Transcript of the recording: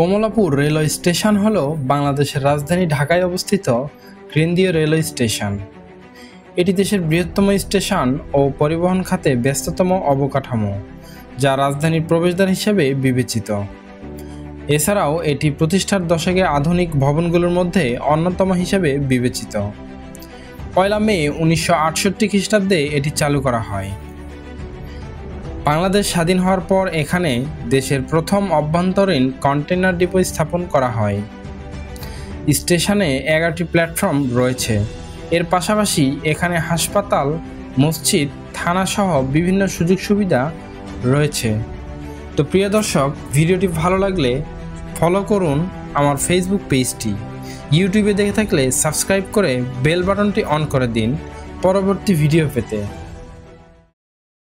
Kamalapur railway station হল বাংলাদেশের রাজধানী ঢাকায় অবস্থিত কেন্দ্রীয় রেলওয়ে স্টেশন। এটি দেশের বৃহত্তম স্টেশন ও পরিবহন খাতে ব্যস্ততম অবকাঠামো, যা রাজধানীর প্রবেশদ্বার হিসেবে বিবেচিত। এছাড়াও এটি প্রতিষ্ঠার দশকে আধুনিক ভবনগুলোর মধ্যে অন্যতম হিসেবে বিবেচিত। 1 মে 1968 খ্রিস্টাব্দে এটি চালু করা হয়। বাংলাদেশ স্বাধীন হওয়ার পর এখানে দেশের প্রথম অভ্যন্তরীণ কন্টেইনার ডিপো স্থাপন করা হয়। স্টেশনে 11টি প্ল্যাটফর্ম রয়েছে। এর পাশাপাশি এখানে হাসপাতাল, মসজিদ, থানা সহ বিভিন্ন সুযোগ সুবিধা রয়েছে। তো প্রিয় দর্শক, ভিডিওটি ভালো লাগলে ফলো করুন আমার ফেসবুক পেজটি। ইউটিউবে দেখে থাকলে সাবস্ক্রাইব করে বেল বাটনটি অন করে দিন পরবর্তী ভিডিও পেতে।